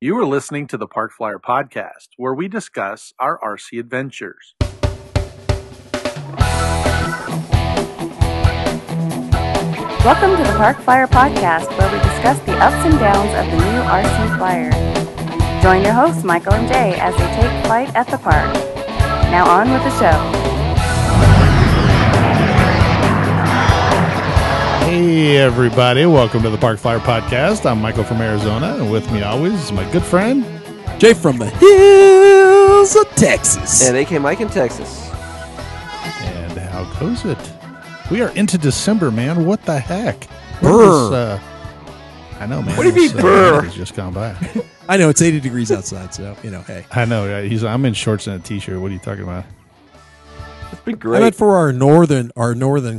You are listening to the Parkflyer podcast, where we discuss our RC adventures. Welcome to the Parkflyer podcast, where we discuss the ups and downs of the new RC Flyer. Join your hosts, Michael and Jay, as they take flight at the park. Now on with the show. Hey everybody, welcome to the Parkflyer podcast. I'm Michael from Arizona, and with me always is my good friend Jay from the hills of Texas. And AK Mike in Texas. And how goes it? We are into December, man. What the heck? Brr. I know, man. What do you mean, brr? He's just gone by. I know, it's 80 degrees outside, so, hey. I know, right? I'm in shorts and a t-shirt. What are you talking about? It's been great. I meant for our northern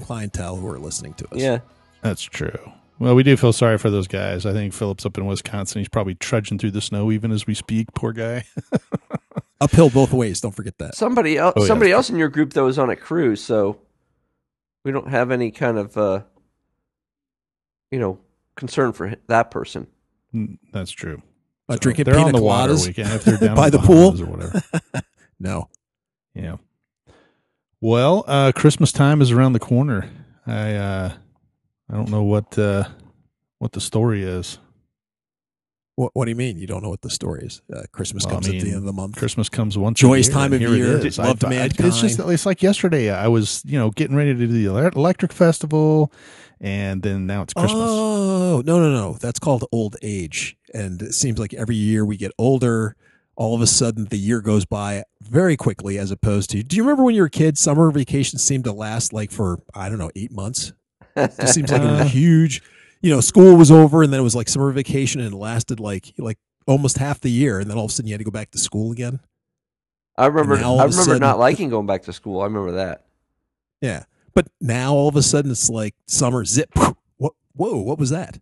clientele who are listening to us. Yeah. That's true. Well, we do feel sorry for those guys. I think Philip's up in Wisconsin. He's probably trudging through the snow even as we speak. Poor guy. Uphill both ways. Don't forget that. Somebody else in your group, though, is on a cruise, so we don't have any kind of, concern for that person. That's true. Drinking they're pina on the water coladas weekend if they're down by in the pool or whatever. No. Yeah. Well, Christmas time is around the corner. I don't know what the story is. What do you mean? You don't know what the story is? Christmas comes at the end of the month. Christmas comes once. Joyous a year, time of here year. It is. Love to mankind. It's like yesterday. I was getting ready to do the electric festival, and then now it's Christmas. Oh no! That's called old age, and it seems like every year we get older. All of a sudden, the year goes by very quickly. As opposed to, do you remember when you were a kid? Summer vacations seemed to last like for 8 months. It just seems like it was huge. School was over, and then it was like summer vacation, and it lasted like almost half the year, and then all of a sudden you had to go back to school again. I remember not liking going back to school. I remember that. Yeah, but now all of a sudden it's like summer zip. Whoa, what was that?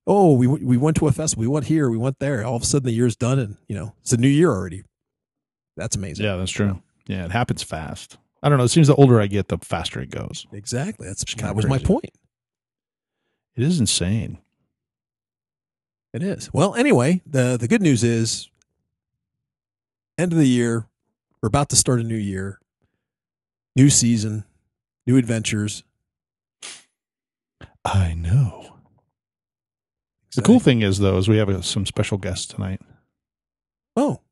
Oh, we went to a festival. We went here. We went there. All of a sudden the year's done, and it's a new year already. That's amazing. Yeah, that's true. Yeah, it happens fast. I don't know. It seems the older I get, the faster it goes. Exactly. That was my point. It is insane. It is. Well, anyway, the good news is end of the year. We're about to start a new year, new season, new adventures. I know. The cool thing is, though, is we have some special guests tonight. Oh,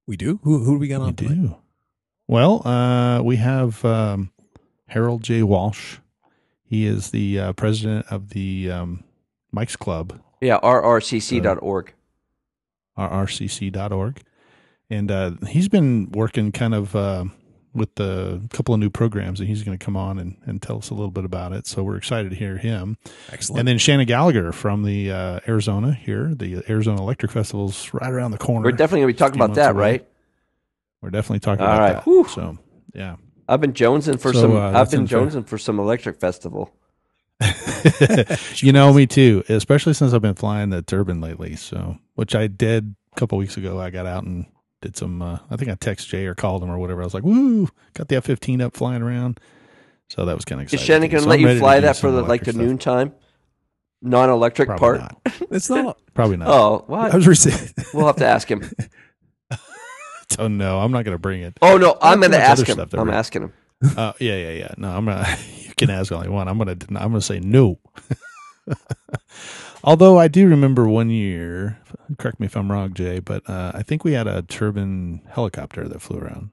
we do? Who do we got on tonight? We do. Well, we have Harold J. Walsh. He is the president of the Mike's Club. Yeah, rrcc.org. rrcc.org. And he's been working kind of with a couple of new programs, and he's going to come on and tell us a little bit about it. So we're excited to hear him. Excellent. And then Shannon Gallagher from the Arizona here. The Arizona Electric Festival's right around the corner. We're definitely going to be talking about that, right? We're definitely talking about that. Whew. So, yeah. I've been jonesing for some electric festival. Me too. Especially since I've been flying the turbine lately. So, which I did a couple weeks ago. I got out and did some. I think I texted Jay or called him or whatever. I was like, "Woo! Got the F-15 up flying around." So that was kind of exciting. Is Shannon going to let you fly that for the noontime non-electric Probably part? Not. It's not. Probably not. Oh, what? I was receiving. We'll have to ask him. Oh no, I'm not going to bring it. Oh no, I'm going to ask him. I'm asking him. Yeah. No, I'm gonna. You can ask all you want. I'm gonna say no. Although I do remember one year. Correct me if I'm wrong, Jay, but I think we had a turbine helicopter that flew around.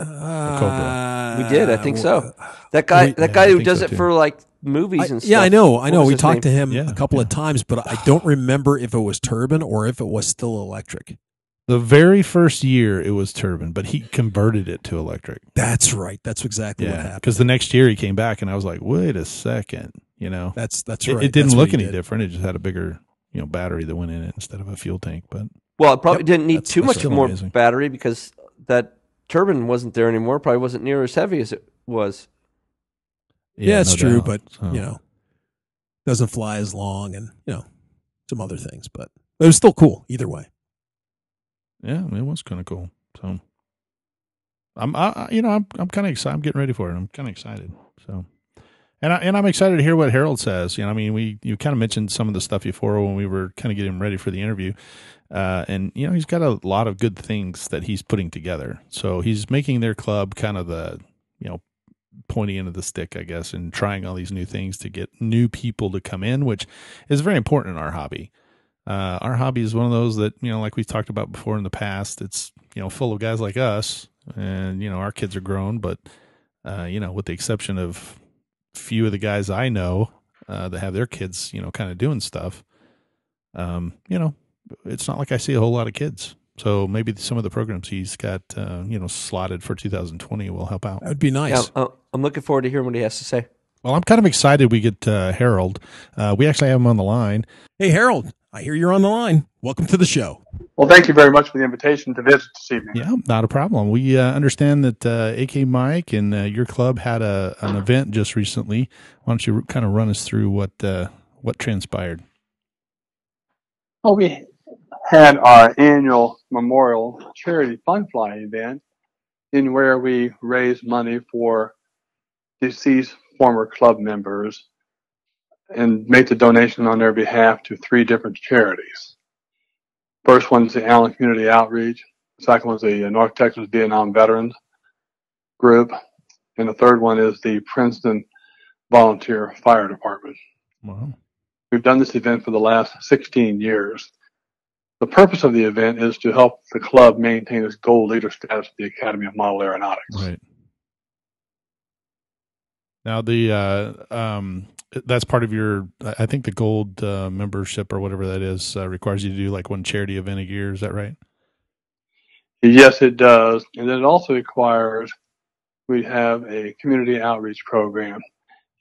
We did. I think so. That guy who does it for like movies and stuff. Yeah, I know. We talked to name? him a couple of times, but I don't remember if it was turbine or if it was still electric. The very first year it was turbine, but he converted it to electric. That's right. That's exactly what happened. Because the next year he came back and I was like, wait a second, That's right. It didn't look any different. It just had a bigger, battery that went in it instead of a fuel tank. But it probably didn't need too much more amazing. battery because that turbine wasn't there anymore. Probably wasn't near as heavy as it was. Yeah, it's true, doubt. but doesn't fly as long and some other things, but it was still cool either way. Yeah, it was kind of cool. So I'm kind of excited. I'm getting ready for it. I'm kind of excited. So And I'm excited to hear what Harold says. You kind of mentioned some of the stuff before when we were kind of getting ready for the interview. And he's got a lot of good things that he's putting together. So he's making their club kind of the, pointy end of the stick, I guess, and trying all these new things to get new people to come in, which is very important in our hobby. Our hobby is one of those that, like we've talked about before in the past, it's, full of guys like us, and, our kids are grown, but, with the exception of few of the guys I know that have their kids, kind of doing stuff, it's not like I see a whole lot of kids. So maybe some of the programs he's got, slotted for 2020 will help out. That would be nice. Yeah, I'm looking forward to hearing what he has to say. Well, I'm kind of excited we get Harold. We actually have him on the line. Hey, Harold, I hear you're on the line. Welcome to the show. Well, thank you very much for the invitation to visit this evening. Yeah, not a problem. We understand that AK Mike and your club had an event just recently. Why don't you kind of run us through what transpired? Well, we had our annual memorial charity fun fly event in where we raised money for deceased former club members and made the donation on their behalf to 3 different charities. First one's the Allen Community Outreach. The second one's the North Texas Vietnam Veterans Group. And the third one is the Princeton Volunteer Fire Department. Wow. We've done this event for the last 16 years. The purpose of the event is to help the club maintain its gold leader status at the Academy of Model Aeronautics. Right. Now, that's part of your, I think the gold membership or whatever that is requires you to do like one charity event a year. Is that right? Yes, it does. And then it also requires we have a community outreach program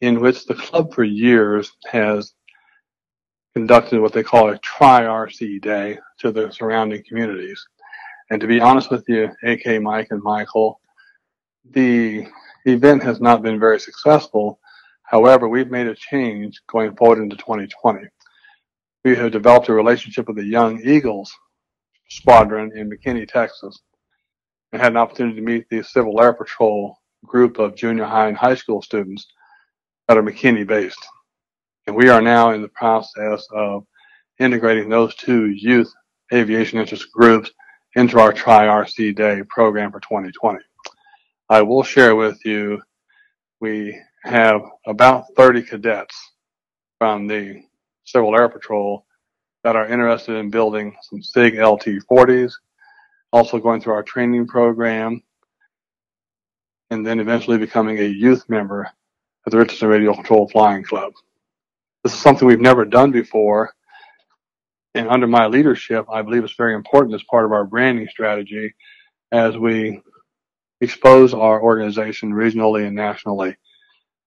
in which the club for years has conducted what they call a Tri-RC Day to the surrounding communities. And to be honest with you, AK Mike and Michael, the event has not been very successful. However, we've made a change going forward into 2020. We have developed a relationship with the Young Eagles Squadron in McKinney, Texas, and had an opportunity to meet the Civil Air Patrol group of junior high and high school students that are McKinney based. And we are now in the process of integrating those 2 youth aviation interest groups into our Tri-RC Day program for 2020. I will share with you, we have about 30 cadets from the Civil Air Patrol that are interested in building some SIG LT-40s, also going through our training program, and then eventually becoming a youth member at the Richardson Radio Control Flying Club. This is something we've never done before, and under my leadership, I believe it's very important as part of our branding strategy as we expose our organization regionally and nationally.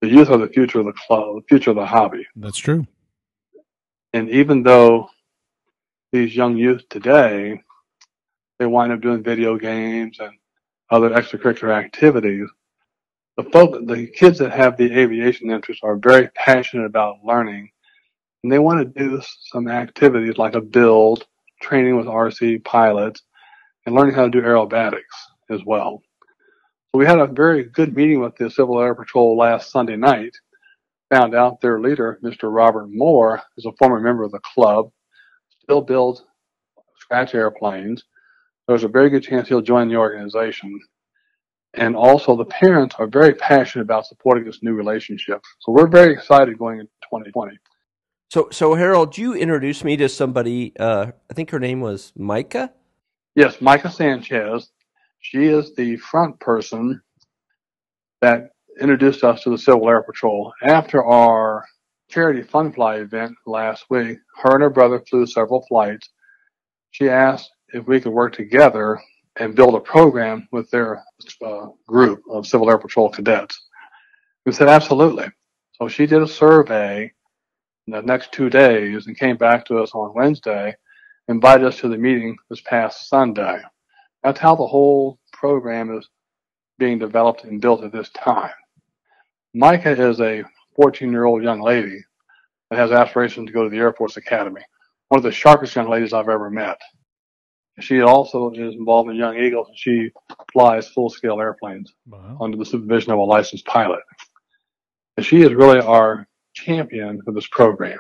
The youth are the future of the club, the future of the hobby. That's true. And even though these young youth today, they wind up doing video games and other extracurricular activities, the kids that have the aviation interest are very passionate about learning, and they want to do some activities like a build, training with RC pilots, and learning how to do aerobatics as well. So we had a very good meeting with the Civil Air Patrol last Sunday night. Found out their leader, Mr. Robert Moore, is a former member of the club, still builds scratch airplanes. There's a very good chance he'll join the organization. And also the parents are very passionate about supporting this new relationship. So we're very excited going into 2020. So Harold, you introduced me to somebody, I think her name was Micah? Yes, Micah Sanchez. She is the front person that introduced us to the Civil Air Patrol. After our charity fun fly event last week, her and her brother flew several flights. She asked if we could work together and build a program with their group of Civil Air Patrol cadets. We said, absolutely. So she did a survey in the next 2 days and came back to us on Wednesday, invited us to the meeting this past Sunday. That's how the whole program is being developed and built at this time. Micah is a 14-year-old young lady that has aspirations to go to the Air Force Academy. One of the sharpest young ladies I've ever met. She also is involved in Young Eagles, and she flies full-scale airplanes under the supervision of a licensed pilot. And she is really our champion for this program.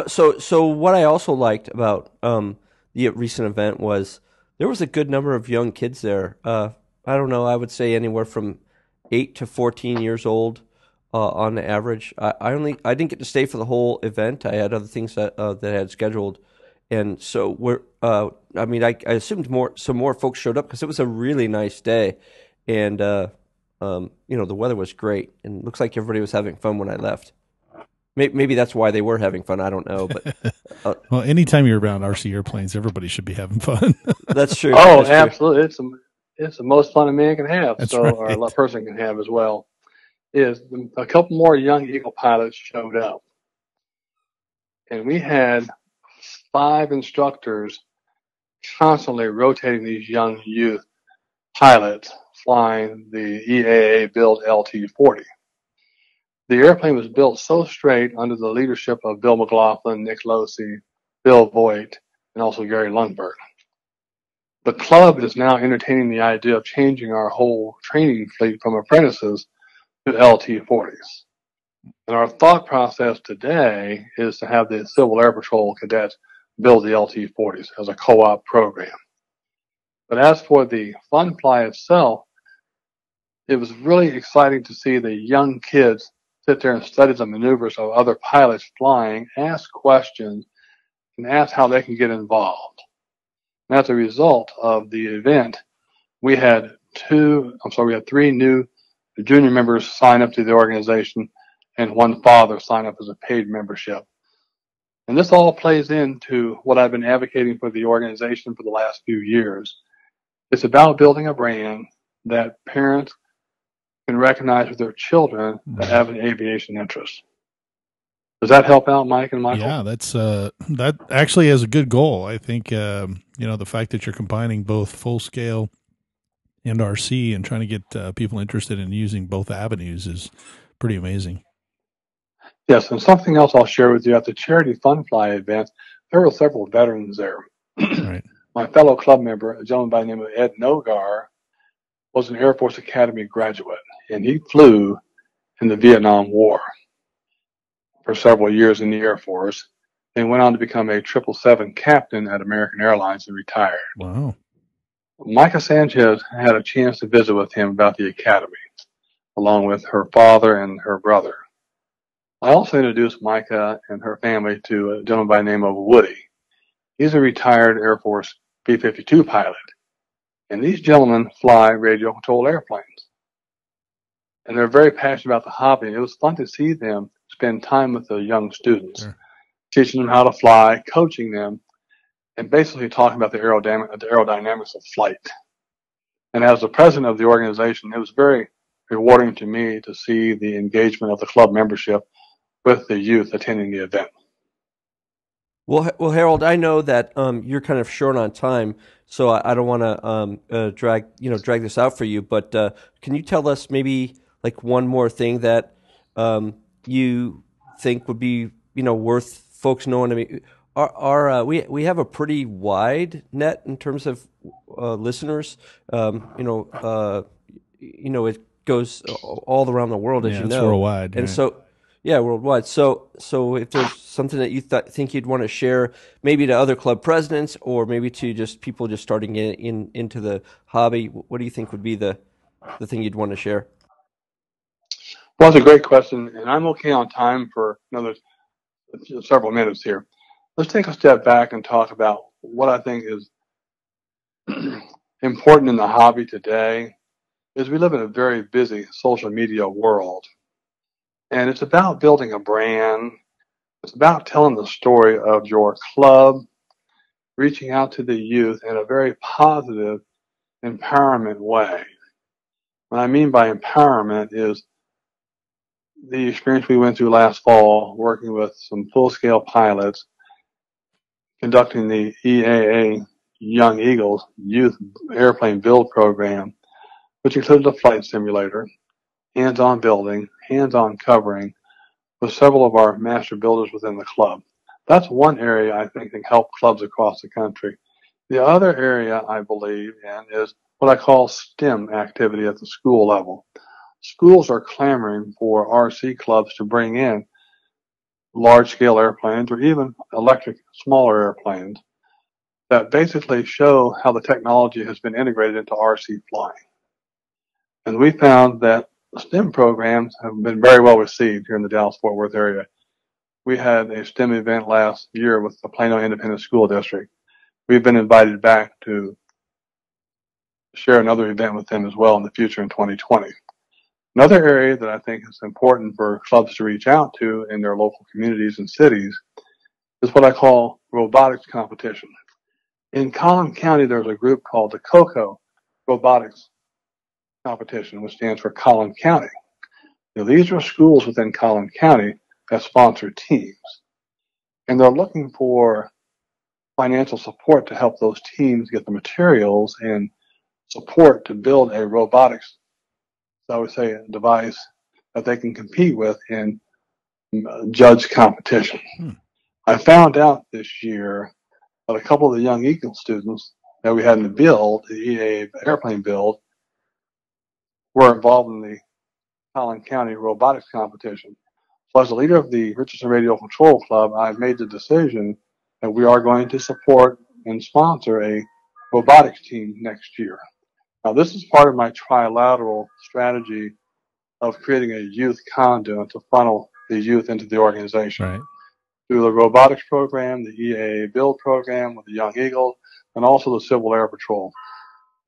So what I also liked about the recent event was there was a good number of young kids there. I don't know, I would say anywhere from 8 to 14 years old on average. I didn't get to stay for the whole event. I had other things that I had scheduled, and so I assumed some more folks showed up because it was a really nice day, and the weather was great, and it looks like everybody was having fun when I left. Maybe that's why they were having fun. I don't know, but Well, anytime you're around RC airplanes, everybody should be having fun. that's true. Oh, That's true. absolutely. It's the most fun a man can have, That's or right. a person can have as well. Is a couple more young Eagle pilots showed up, and we had 5 instructors constantly rotating these young youth pilots flying the EAA built LT-40. The airplane was built so straight under the leadership of Bill McLaughlin, Nick Losey, Bill Voigt, and also Gary Lundberg. The club is now entertaining the idea of changing our whole training fleet from apprentices to LT-40s. And our thought process today is to have the Civil Air Patrol cadets build the LT-40s as a co-op program. But as for the fun fly itself, it was really exciting to see the young kids sit there and study the maneuvers of other pilots flying, ask questions, and ask how they can get involved. And as a result of the event, we had 3 new junior members sign up to the organization and 1 father sign up as a paid membership. And this all plays into what I've been advocating for the organization for the last few years. It's about building a brand that parents can recognize with their children that have an aviation interest. Does that help out, Mike and Michael? Yeah, that actually is a good goal. I think the fact that you're combining both full scale and RC and trying to get people interested in using both avenues is pretty amazing. Yes, and something else I'll share with you at the charity fun fly event, there were several veterans there. Right. My fellow club member, a gentleman by the name of Ed Nogar, was an Air Force Academy graduate, and he flew in the Vietnam War for several years in the Air Force, and went on to become a 777 captain at American Airlines and retired. Wow. Micah Sanchez had a chance to visit with him about the academy, along with her father and her brother. I also introduced Micah and her family to a gentleman by the name of Woody. He's a retired Air Force B-52 pilot, and these gentlemen fly radio-controlled airplanes. And they're very passionate about the hobby. It was fun to see them spend time with the young students, Sure. teaching them how to fly, coaching them, and basically talking about the aerodynamics of flight. And as the president of the organization, it was very rewarding to me to see the engagement of the club membership with the youth attending the event. Well, Harold, I know that you're kind of short on time, so I don't want to drag this out for you. But can you tell us maybe like one more thing that you think would be worth folks knowing? I mean, we have a pretty wide net in terms of listeners. It goes all around the world, as you it's know, worldwide. and yeah. so. Yeah, worldwide. So if there's something that you think you'd want to share, maybe to other club presidents or maybe to just people just starting into the hobby, what do you think would be the thing you'd want to share? Well, that's a great question, and I'm okay on time for another several minutes here. Let's take a step back and talk about what I think is important in the hobby today. Is we live in a very busy social media world, and it's about building a brand. It's about telling the story of your club, reaching out to the youth in a very positive, empowerment way. What I mean by empowerment is the experience we went through last fall, working with some full-scale pilots, conducting the EAA Young Eagles Youth Airplane Build Program, which included a flight simulator, hands-on building, hands-on covering, with several of our master builders within the club. That's one area I think can help clubs across the country. The other area I believe in is what I call STEM activity at the school level. schools are clamoring for RC clubs to bring in large-scale airplanes or even electric smaller airplanes that basically show how the technology has been integrated into RC flying. And we found that STEM programs have been very well received here in the Dallas-Fort Worth area. We had a STEM event last year with the Plano Independent School District. We've been invited back to share another event with them as well in the future in 2020. Another area that I think is important for clubs to reach out to in their local communities and cities is what I call robotics competition. In Collin County, there's a group called the COCO Robotics Competition, which stands for Collin County. Now, these are schools within Collin County that sponsor teams, and they're looking for financial support to help those teams get the materials and support to build a robotics, so I would say, a device that they can compete with in judge competition. I found out this year that a couple of the young Eagle students that we had in the build, the EA airplane build, were involved in the Collin County robotics competition. So as a leader of the Richardson Radio Control Club, I've made the decision that we are going to support and sponsor a robotics team next year. Now, this is part of my trilateral strategy of creating a youth conduit to funnel the youth into the organization. Right. Through the robotics program, the EAA build program with the Young Eagle, and also the Civil Air Patrol.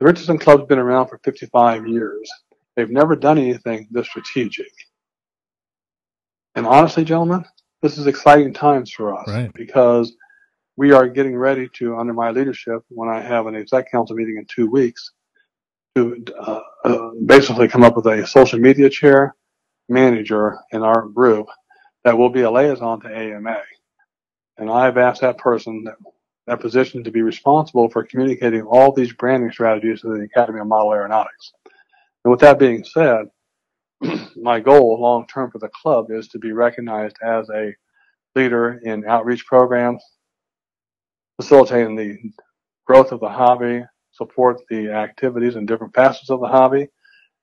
The Richardson Club's been around for 55 years. They've never done anything this strategic. And honestly, gentlemen, this is exciting times for us, right, because we are getting ready to, under my leadership, when I have an exec council meeting in 2 weeks, to basically come up with a social media chair manager in our group that will be a liaison to AMA. And I've asked that person, that position, to be responsible for communicating all these branding strategies to the Academy of Model Aeronautics. And with that being said, my goal long term for the club is to be recognized as a leader in outreach programs, facilitating the growth of the hobby, support the activities and different facets of the hobby,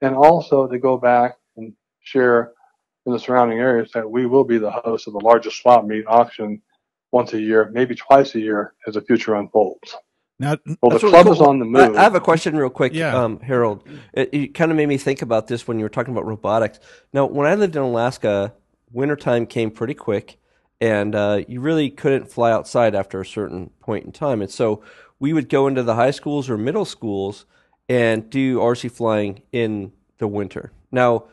and also to go back and share in the surrounding areas that we will be the host of the largest swap meet auction once a year, maybe twice a year, as the future unfolds. Now, well, the club is on the move. I have a question real quick, Yeah. Harold. It kind of made me think about this when you were talking about robotics. Now, when I lived in Alaska, wintertime came pretty quick, and you really couldn't fly outside after a certain point in time. And so we would go into the high schools or middle schools and do RC flying in the winter. Now,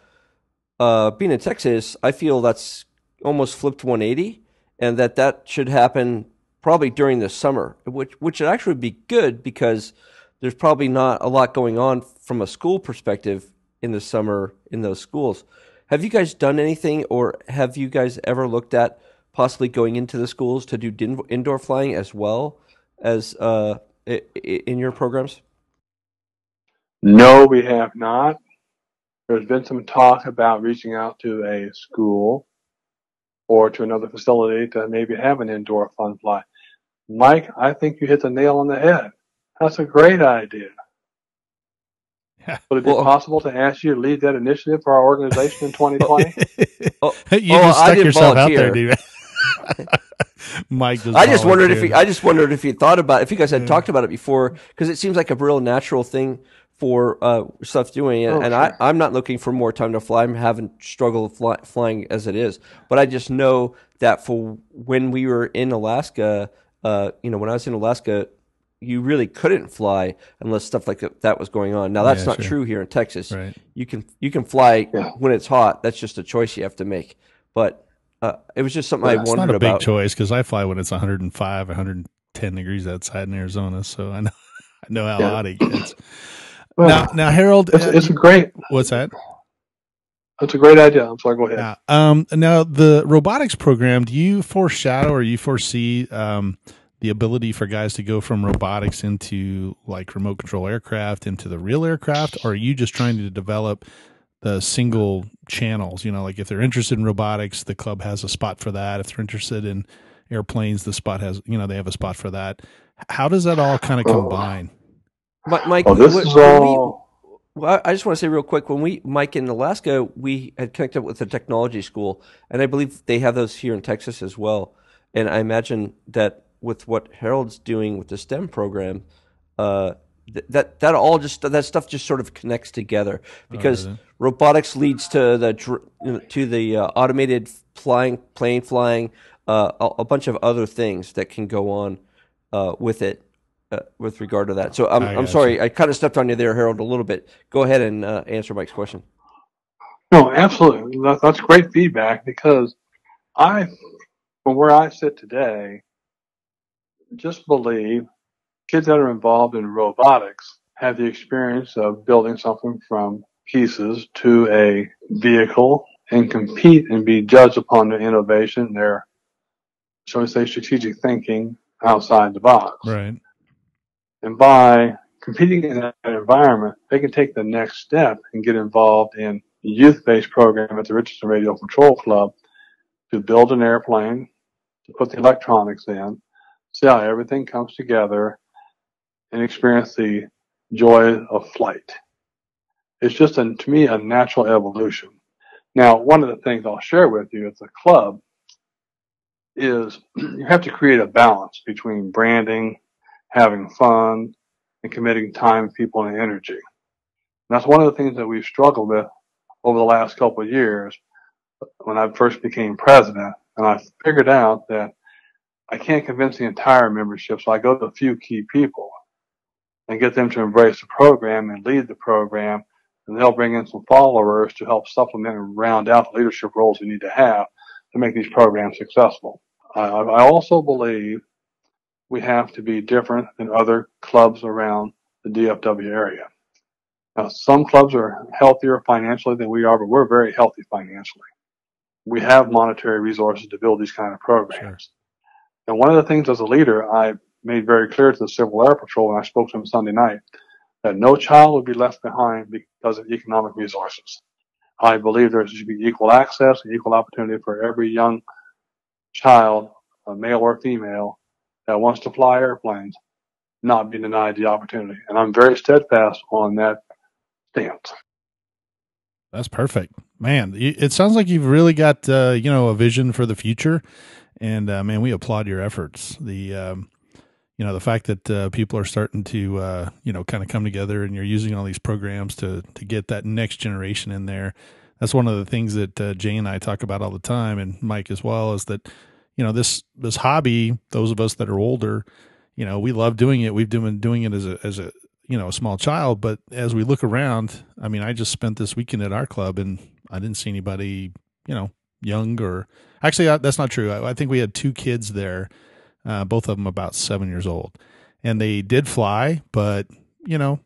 being in Texas, I feel that's almost flipped 180, and that should happen probably during the summer, which would actually be good because there's probably not a lot going on from a school perspective in the summer in those schools. Have you guys done anything, or have you guys ever looked at possibly going into the schools to do indoor flying as well as in your programs? No, we have not. There's been some talk about reaching out to a school or to another facility to maybe have an indoor fun fly. Mike, I think you hit the nail on the head. That's a great idea. Would it be possible to ask you to lead that initiative for our organization in 2020? You just stuck yourself out there, dude. Mike, I just wondered if you thought about if you guys had talked about it before, because it seems like a real natural thing for stuff doing it. And sure. I'm not looking for more time to fly. I'm having struggle flying as it is. But I just know that for when we were in Alaska, when I was in Alaska, you really couldn't fly unless stuff like that was going on. Now that's not true here in Texas. Right. You can fly when it's hot. That's just a choice you have to make. But it was just something I wondered about. It's not a big choice because I fly when it's 105, 110 degrees outside in Arizona, so I know how hot it gets. Well, now, Harold, it's a great. What's that? That's a great idea. I'm sorry. Go ahead. Now the robotics program. Do you foreshadow or you foresee the ability for guys to go from robotics into like remote control aircraft into the real aircraft, or are you just trying to develop the single channels? Like if they're interested in robotics, the club has a spot for that. If they're interested in airplanes, the spot has, they have a spot for that. How does that all kind of combine? Mike, Well, I just want to say real quick, when Mike, in Alaska, we had connected with a technology school, and I believe they have those here in Texas as well. And I imagine that with what Harold's doing with the STEM program, uh, that all just that stuff just sort of connects together Oh, because really? robotics leads to the automated plane flying, a bunch of other things that can go on with it with regard to that. So I I'm got you. sorry, I kind of stepped on you there, Harold, a little bit. Go ahead and answer Mike's question. No, absolutely. That's great feedback because I, from where I sit today, just believe kids that are involved in robotics have the experience of building something from pieces to a vehicle and compete and be judged upon their innovation, their, shall we say, strategic thinking outside the box. Right. And by competing in that environment, they can take the next step and get involved in a youth-based program at the Richardson Radio Control Club to build an airplane, to put the electronics in, see how everything comes together, and experience the joy of flight. It's just, to me, a natural evolution. Now, one of the things I'll share with you at the club is you have to create a balance between branding, having fun, and committing time, people, and energy. And that's one of the things that we've struggled with over the last couple of years when I first became president. And I figured out that I can't convince the entire membership, so I go to a few key people and get them to embrace the program and lead the program, and they'll bring in some followers to help supplement and round out the leadership roles we need to have to make these programs successful. I also believe we have to be different than other clubs around the DFW area. Now, some clubs are healthier financially than we are, but we're very healthy financially. We have monetary resources to build these kind of programs. Sure. And one of the things as a leader, I made very clear to the Civil Air Patrol when I spoke to them Sunday night, that no child would be left behind because of economic resources. I believe there should be equal access and equal opportunity for every young child, male or female, that wants to fly airplanes, not be denied the opportunity. And I'm very steadfast on that stance. That's perfect, man. It sounds like you've really got a vision for the future, and man, we applaud your efforts. The fact that people are starting to kind of come together, and you're using all these programs to get that next generation in there. That's one of the things that Jay and I talk about all the time, and Mike as well, is that this hobby. Those of us that are older, we love doing it. We've been doing it as a a small child, but as we look around, I mean, I just spent this weekend at our club and I didn't see anybody, young or actually that's not true. I think we had 2 kids there, both of them about 7 years old, and they did fly, but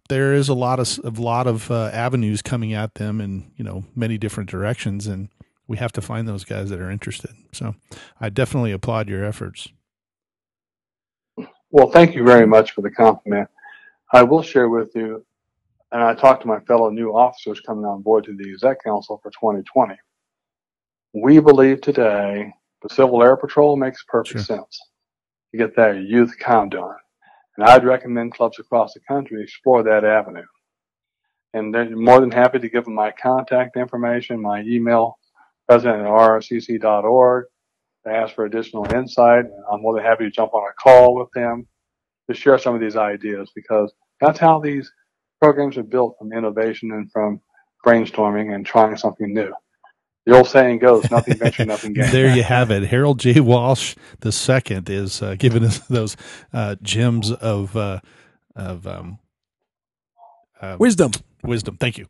there is a lot of avenues coming at them in, many different directions. And we have to find those guys that are interested. So I definitely applaud your efforts. Well, thank you very much for the compliment. I will share with you, and I talked to my fellow new officers coming on board to the Exec Council for 2020. We believe today the Civil Air Patrol makes perfect sense to get that youth countdown. And I'd recommend clubs across the country explore that avenue. And they're more than happy to give them my contact information, my email, president@rrcc.org, to ask for additional insight. I'm more than happy to jump on a call with them to share some of these ideas, because that's how these programs are built, from innovation and from brainstorming and trying something new. The old saying goes, nothing venture, nothing gain. There you have it. Harold J. Walsh II is giving us those gems of wisdom. Wisdom. Thank you.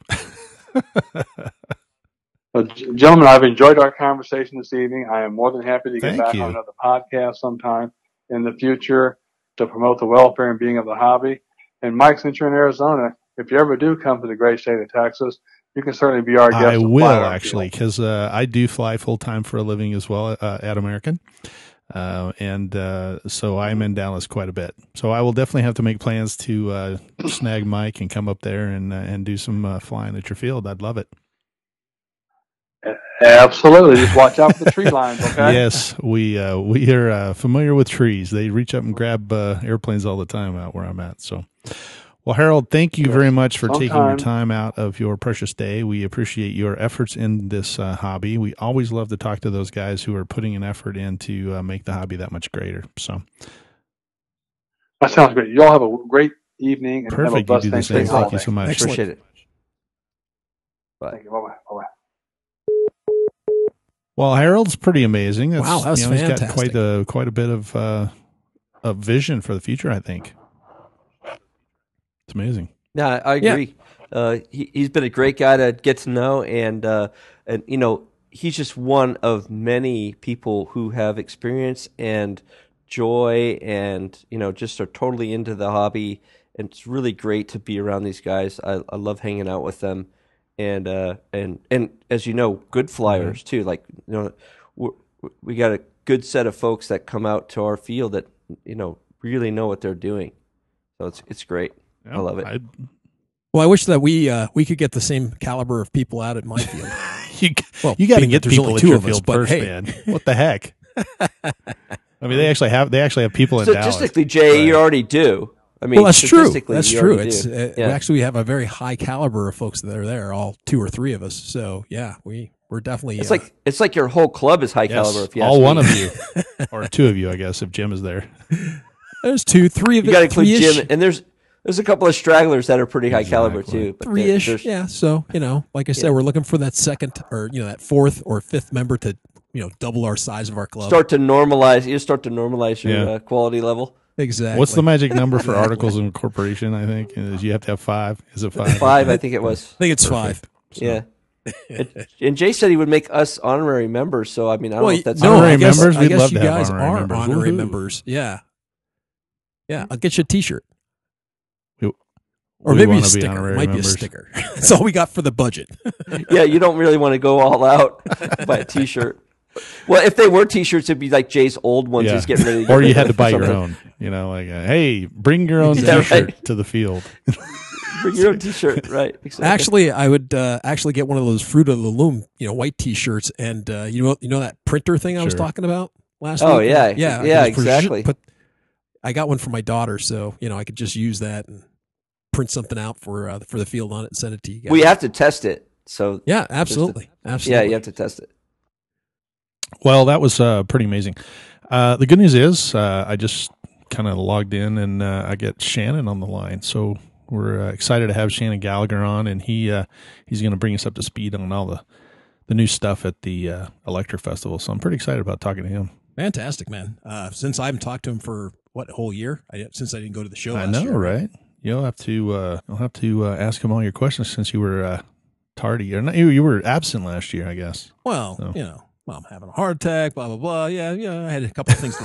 Gentlemen, I've enjoyed our conversation this evening. I am more than happy to get Thank back you. on another podcast sometime in the future to promote the welfare and being of the hobby. And Mike, since you're in Arizona, if you ever do come to the great state of Texas, you can certainly be our guest. I will, actually, because I do fly full time for a living as well at American. So I'm in Dallas quite a bit. So I will definitely have to make plans to snag Mike and come up there and do some flying at your field. I'd love it. Absolutely. Just watch out for the tree lines, okay? Yes, we are familiar with trees. They reach up and grab airplanes all the time out where I'm at. So, Well, Harold, thank you very much for taking your Sometime. time out of your precious day. We appreciate your efforts in this hobby. We always love to talk to those guys who are putting an effort in to make the hobby that much greater. So That sounds great. You all have a great evening and have a perfect. You blessed do the same. Thanksgiving Thank holiday. you so much. Excellent. Appreciate it. Bye. Thank you. Bye-bye. Bye-bye. Well, Harold's pretty amazing. Wow, that was He's got fantastic. quite a bit of vision for the future, I think. It's amazing. Yeah, I agree. He's been a great guy to get to know, and he's just one of many people who have experience and joy, and just are totally into the hobby. And it's really great to be around these guys. I love hanging out with them, and as you know, good flyers too. Like we got a good set of folks that come out to our field that really know what they're doing. So it's great. Yeah, I love it. Well, I wish that we could get the same caliber of people out at my field. You got to being get that there's people only at two your of us, field but first, hey. man. What the heck? I mean, they actually have people in Dallas. Statistically, Jay, you already do. I mean, Well, that's true. statistically, That's you true. already It's do. we actually have a very high caliber of folks that are there, all two or three of us. So yeah, we're definitely. It's like your whole club is high caliber. If you all ask one me. of you, or two of you, I guess, if Jim is there. There's two, three of You got to it, include three-ish. Jim, and there's a couple of stragglers that are pretty high caliber Exactly. too. But Three-ish, there's- yeah. So like I said, we're looking for that second or that fourth or fifth member to double our size of our club. start to normalize. You start to normalize your quality level. Exactly. What's the magic number for articles of incorporation? I think is you have to have 5. Is it 5? 5, I think it was. I think it's 5. So- Yeah. And Jay said he would make us honorary members. So I mean, I don't know if that's no, I Honorary guess, members? I We'd guess love you to have guys honorary are members. honorary Woohoo. members. Yeah. Yeah, I'll get you a T-shirt. We Or maybe wanna a be sticker. honorary Might be a members. sticker. That's all we got for the budget. Yeah, you don't really want to go all out buy a T-shirt. Well, if they were T-shirts, it'd be like Jay's old ones. Yeah. He's getting ready to Or get you rid had to of buy your something. own. Like, hey, bring your own Yeah, T-shirt right. to the field. Bring your own T-shirt, right? Exactly. Actually, I would actually get one of those Fruit of the Loom, white T-shirts, and you know that printer thing I was Sure. talking about last Oh, week. yeah. yeah, I Yeah, could just exactly. I got one for my daughter, so I could just use that and print something out for the field on it and send it to you guys. We have to test it. So yeah, absolutely, yeah, absolutely. you have to test it. Well, that was pretty amazing. The good news is I just kind of logged in and I get Shannon on the line. So we're excited to have Shannon Gallagher on, and he's going to bring us up to speed on all the new stuff at the Electric Festival. So I'm pretty excited about talking to him. Fantastic, man. Since I haven't talked to him for a whole year, since I didn't go to the show. I last know, year. right? You'll have to ask him all your questions since you were tardy, or not, you were absent last year, I guess. Well, So. Mom having a heart attack, blah blah blah. Yeah, I had a couple of things to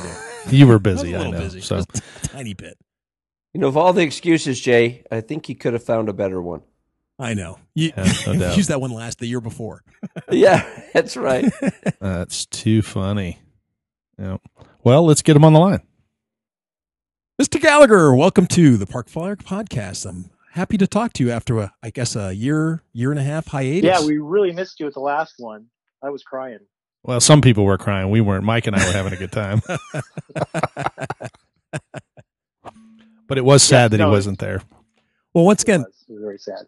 do. You were I was busy, a I little know. busy, So just a tiny bit. Of all the excuses, Jay, I think he could have found a better one. I know. You Yeah, no doubt. used that one the year before. Yeah, that's right. that's too funny. Yeah. Well, let's get him on the line. Mr. Gallagher, welcome to the Parkflyer podcast. I'm happy to talk to you after a year and a half hiatus. Yeah, we really missed you at the last one. I was crying. Well, some people were crying. We weren't. Mike and I were having a good time. But it was sad that he wasn't there. Well, once again, It was very sad.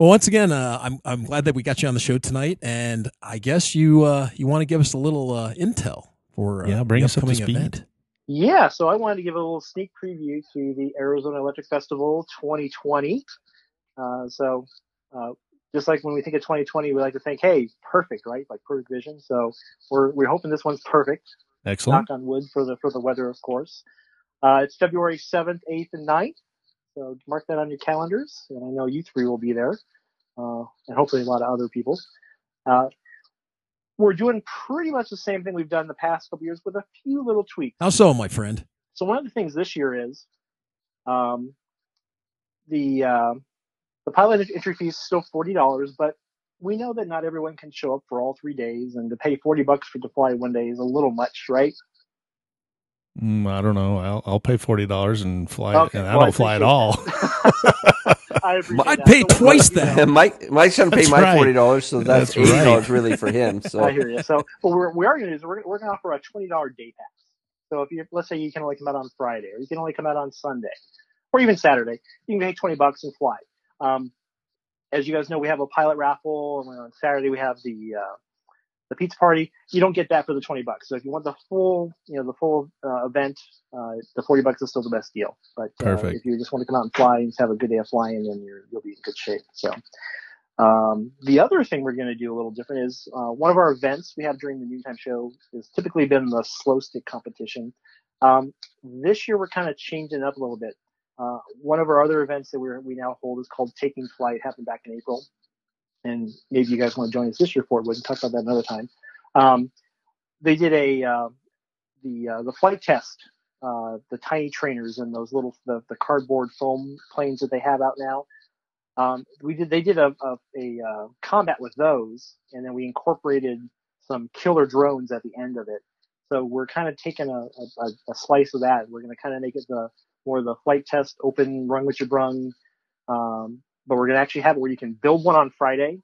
I'm glad that we got you on the show tonight, and I guess you want to give us a little intel for Bring the us up to upcoming speed. event. Yeah, so I wanted to give a little sneak preview to the Arizona Electric Festival 2020. Just like when we think of 2020, we like to think, hey, perfect, right? Like perfect vision. So we're hoping this one's perfect. Excellent. Knock on wood for the weather, of course. It's February 7th, 8th, and 9th. So mark that on your calendars. And I know you three will be there. And hopefully a lot of other people. We're doing pretty much the same thing we've done the past couple years with a few little tweaks. How so, my friend? So one of the things this year is the pilot entry fee is still $40, but we know that not everyone can show up for all 3 days, and to pay $40 to fly one day is a little much, right? I don't know. I'll pay $40 and fly, Okay, and I well, don't fly at all. I appreciate I'd that. pay So twice you know, that. Mike's going to pay That's my right. $40, so that's That's $80 right. really for him. So I hear you. So what we are going to do is we're going to offer a $20 day pass. So if let's say you can only come out on Friday, or you can only come out on Sunday, or even Saturday. You can pay $20 and fly. As you guys know, we have a pilot raffle, and on Saturday we have the pizza party. You don't get that for the $20. So if you want the full event, the $40 is still the best deal. But Perfect. if you just want to come out and fly and just have a good day of flying, then you'll be in good shape. So the other thing we're going to do a little different is one of our events we have during the noontime show has typically been the slow stick competition. This year we're kind of changing it up a little bit. One of our other events that we now hold is called Taking Flight. It happened back in April. And maybe you guys want to join us this year for it. We can talk about that another time. They did the flight test, the tiny trainers and those little the cardboard foam planes that they have out now. They did a combat with those, and then we incorporated some killer drones at the end of it. So we're kind of taking a slice of that. We're going to kind of make it more of the flight test, open, run what you brung. But we're going to actually have it where you can build one on Friday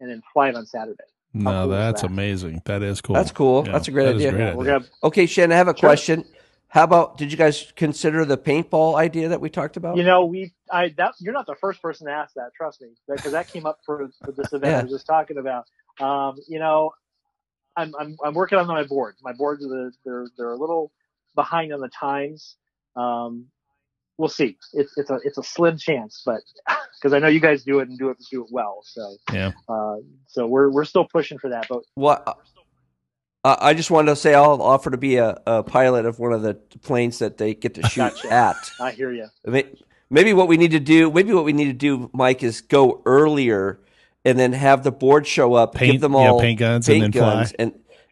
and then fly it on Saturday. No, that's amazing. That is cool. That's cool. Yeah, that's a great idea. idea. Okay, Shannon, I have a question. How about, did you guys consider the paintball idea that we talked about? You know, you're not the first person to ask that, trust me, because that came up for this event I was just talking about. You know, I'm working on my board. My boards they're a little behind on the times. We'll see. It's a slim chance, but because I know you guys do it and do it well. So yeah. So we're still pushing for that. But what I just wanted to say, I'll offer to be a pilot of one of the planes that they get to shoot at. I hear you. Maybe what we need to do, Mike, is go earlier and then have the board show up, give them all paint guns, and then fly.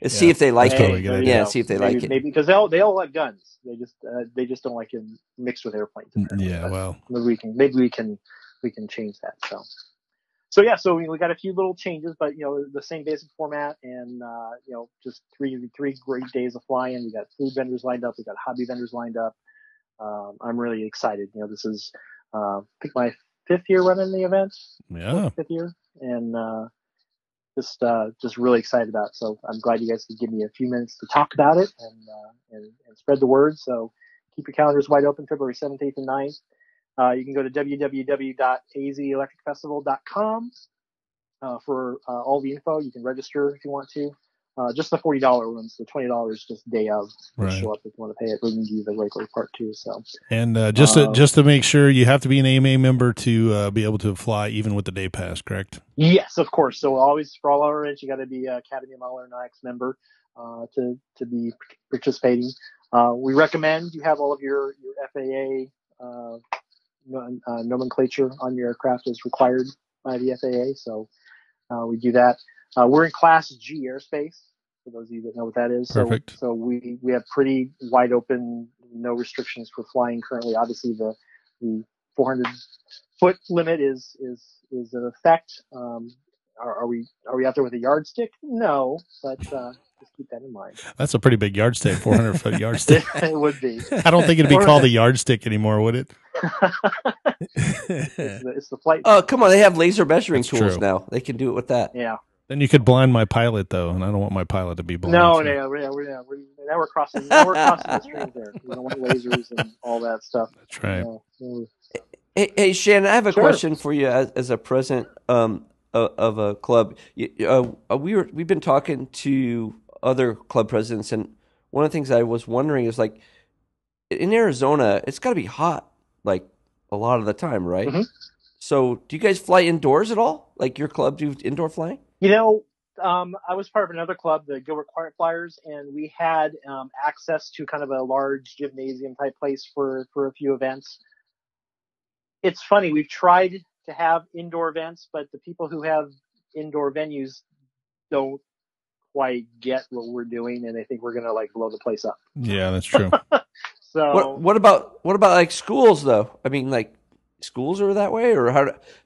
And see if they like it. Totally good idea. See if they like it. Maybe because they all like guns. They just don't like it mixed with airplanes. Yeah, but well, maybe we can change that. So yeah, so we got a few little changes, but you know, the same basic format, and you know, just three great days of flying. We got food vendors lined up, we got hobby vendors lined up. I'm really excited. You know, this is I think my 5th year running the event. Yeah, 5th year, and just really excited about it. So I'm glad you guys could give me a few minutes to talk about it and spread the word. So keep your calendars wide open, February 7th, 8th, and 9th. You can go to www.azelectricfestival.com for all the info. You can register if you want to. Just the $40 ones. The $20 just day of. Right. Show up if you want to pay it. We can do the regular part too. So. And just to make sure, you have to be an AMA member to be able to fly, even with the day pass, correct? Yes, of course. So always for all our events, you got to be Academy of Model Aeronautics member to be participating. We recommend you have all of your FAA nomenclature on your aircraft is required by the FAA. So we do that. We're in Class G airspace, for those of you that know what that is. Perfect. So we have pretty wide open, no restrictions for flying currently. Obviously, the 400-foot limit is in effect. Are we out there with a yardstick? No, but just keep that in mind. That's a pretty big yardstick, 400-foot yardstick. It would be. I don't think it'd be called a yardstick anymore, would it? It's the flight. Oh, come on. They have laser measuring tools now. They can do it with that. Yeah. Then you could blind my pilot, though, and I don't want my pilot to be blind. No, now we're crossing the streams there. We don't want lasers and all that stuff. That's right. Hey, Shannon, I have a question for you as a president of a club. We've been talking to other club presidents, and one of the things I was wondering is, like, in Arizona, it's got to be hot, like, a lot of the time, right? Mm-hmm. So do you guys fly indoors at all? Like, your club do indoor flying? You know, I was part of another club, the Gilbert Parkflyers, and we had access to kind of a large gymnasium type place for a few events. It's funny, we've tried to have indoor events, but the people who have indoor venues don't quite get what we're doing, and they think we're gonna like blow the place up. Yeah, that's true. So what about like schools though? I mean, like, schools are that way, or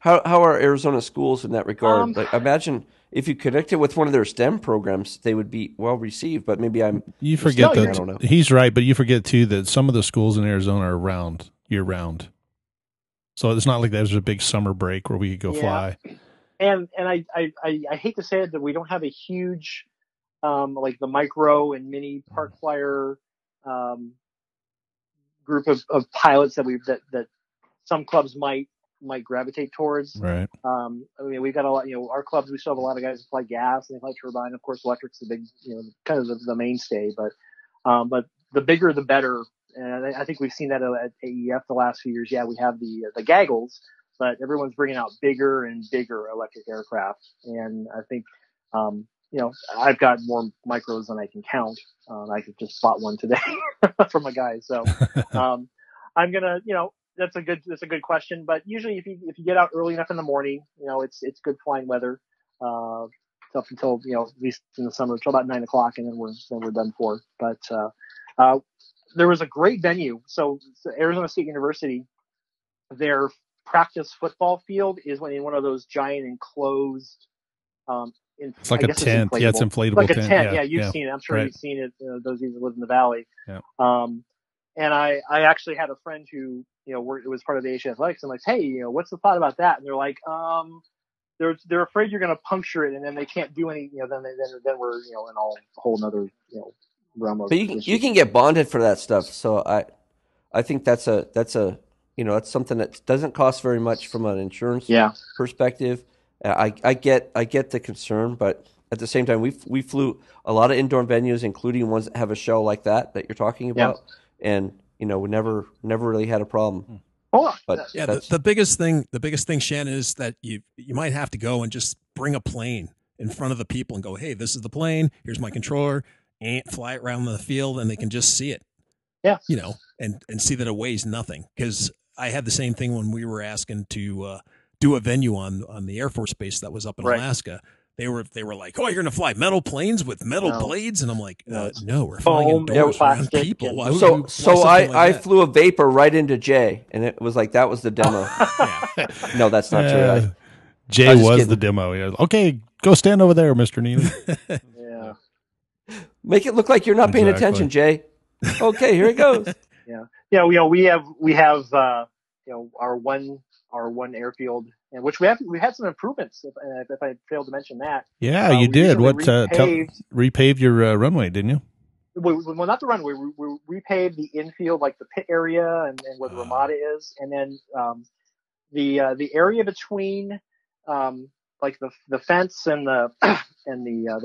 how are Arizona schools in that regard? Like, imagine if you connected with one of their STEM programs, they would be well received. But maybe you forget that. I don't know. He's right, but you forget too that some of the schools in Arizona are year round. So it's not like there's a big summer break where we could go fly. And I hate to say it, that we don't have a huge like the micro and mini Parkflyer group of pilots that some clubs might gravitate towards. Right. I mean, we've got a lot. Our clubs, we still have a lot of guys that fly gas and they fly turbine. Of course, electric's the big, kind of the mainstay. But the bigger the better. And I think we've seen that at AEF the last few years. Yeah, we have the gaggles, but everyone's bringing out bigger and bigger electric aircraft. And I think, I've got more micros than I can count. I could just spot one today from a guy. So, I'm gonna, that's a good question. But usually, if you get out early enough in the morning, it's good flying weather. Up until at least in the summer, until about 9 o'clock, and then we're done for. But there was a great venue. So Arizona State University, their practice football field is in one of those giant enclosed. It's like a tent. Yeah, it's inflatable. Like a tent. Yeah, you've seen it. I'm sure right. You've seen it. Those of you that live in the valley. Yeah. And I actually had a friend who, it was part of the Asian Athletics. I'm like, hey, what's the thought about that? And they're like, they're afraid you're going to puncture it, and then they can't do any. Then we're in a whole another realm of. But you can get bonded for that stuff. So I think that's that's something that doesn't cost very much from an insurance perspective. I get the concern, but at the same time, we flew a lot of indoor venues, including ones that have a show like that you're talking about, and we never really had a problem. But the biggest thing, Shannon, is that you might have to go and just bring a plane in front of the people and go, hey, this is the plane. Here's my controller, and fly it around the field, and they can just see it. Yeah, and see that it weighs nothing. Because I had the same thing when we were asking to do a venue on the Air Force Base that was up in Alaska. They were like, oh, you're going to fly metal planes with metal blades? And I'm like, no, we're flying indoors around people. Why so I flew a Vapor right into Jay, and it was like that was the demo. No, that's not true. Jay was the demo. Yeah. Okay, go stand over there, Mr. Neely. Make it look like you're not paying attention, Jay. Okay, here it goes. We have our one airfield, and which we had some improvements. If I failed to mention that, you did. What repaved your runway, didn't you? Well, not the runway. We repaved the infield, like the pit area and where the Ramada is, and then the area between like the fence and the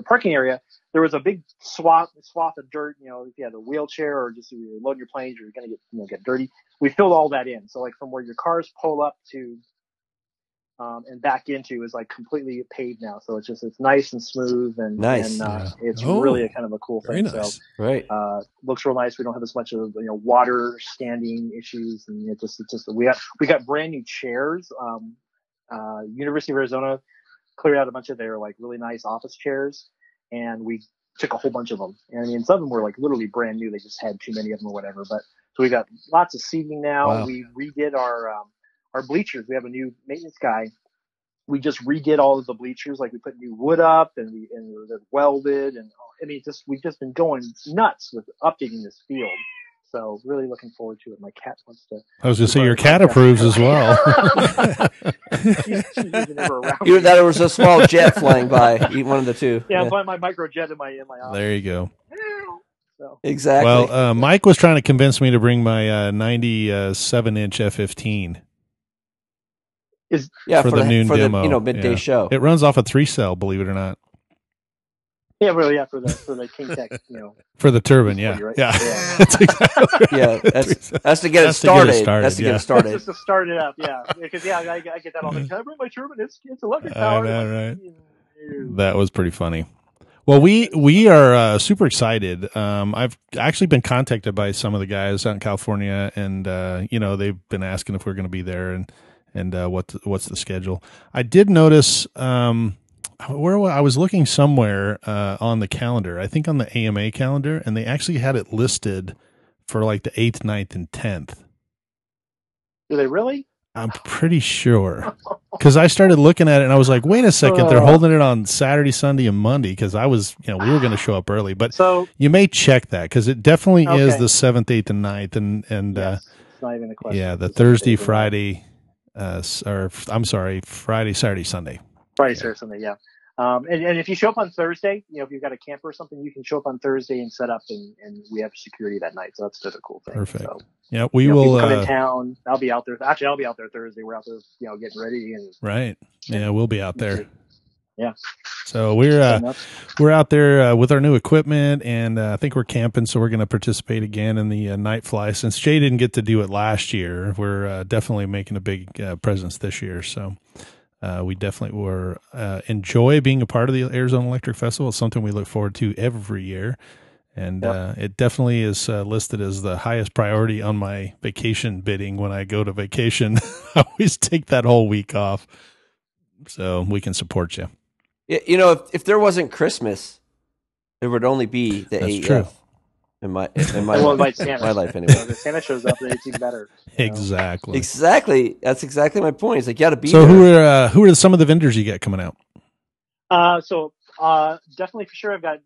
parking area. There was a big swath of dirt. If you had a wheelchair or just you're loading your planes, you're going to get dirty. We filled all that in. So like from where your cars pull up to and back into is like completely paved now. So it's nice and smooth and nice. And it's really a kind of a cool thing. Nice. So right. Looks real nice. We don't have as much of water standing issues, and it's just we got brand new chairs. University of Arizona cleared out a bunch of their like really nice office chairs, and we took a whole bunch of them. And I mean, some of them were like literally brand new. They just had too many of them or whatever. But so we got lots of seating now. Wow. We redid our bleachers. We have a new maintenance guy. We just redid all of the bleachers. Like we put new wood up and they're welded. And I mean, we've just been going nuts with updating this field. So really looking forward to it. My cat wants to. I was going to say your cat approves as well. She's never around. Either that or it was a small jet flying by. One of the two. Yeah, I'm flying my micro jet in my office. There you go. So. Exactly. Well, Mike was trying to convince me to bring my 97-inch F-15. For the noon demo. The midday show. It runs off a 3-cell, believe it or not. Yeah, really, for the King Tech, For the turbine, yeah. Right? Yeah. That's to get it started. That's to get it started. Just to start it up, yeah. Because I get that all the time. Can I bring my turbine? It's electric powered. I know, right? That was pretty funny. Well, we are super excited. I've actually been contacted by some of the guys out in California, and they've been asking if we're going to be there and what's the schedule. I did notice where I was looking somewhere on the calendar. I think on the AMA calendar, and they actually had it listed for like the 8th, 9th, and 10th. Do they really? I'm pretty sure. Because I started looking at it and I was like, wait a second, they're holding it on Saturday, Sunday, and Monday, because we were going to show up early. But you may check that, because it definitely is the 7th, 8th, and 9th. And yes, it's not even a question. Yeah, the Thursday, Friday, Friday, Saturday, Sunday. Friday, Saturday, Sunday, yeah. And if you show up on Thursday, if you've got a camper or something, you can show up on Thursday and set up, and we have security that night. So that's the cool thing. Perfect. So, yeah, we will people come in town. I'll be out there. Actually, I'll be out there Thursday. We're out there, getting ready and right. Yeah, we'll be out there. Yeah. So we're out there with our new equipment, and I think we're camping. So we're going to participate again in the night fly. Since Jay didn't get to do it last year, we're definitely making a big presence this year. So we definitely were enjoy being a part of the Arizona Electric Festival. It's something we look forward to every year, and it definitely is listed as the highest priority on my vacation bidding. When I go to vacation, I always take that whole week off so we can support you. If there wasn't Christmas, it would only be the That's AEF. true. In my Santa. my life anyway. If Santa shows up, then it's even better. Exactly. Exactly. That's exactly my point. It's like you got to be. So there. who are some of the vendors you got coming out? So definitely for sure, I've got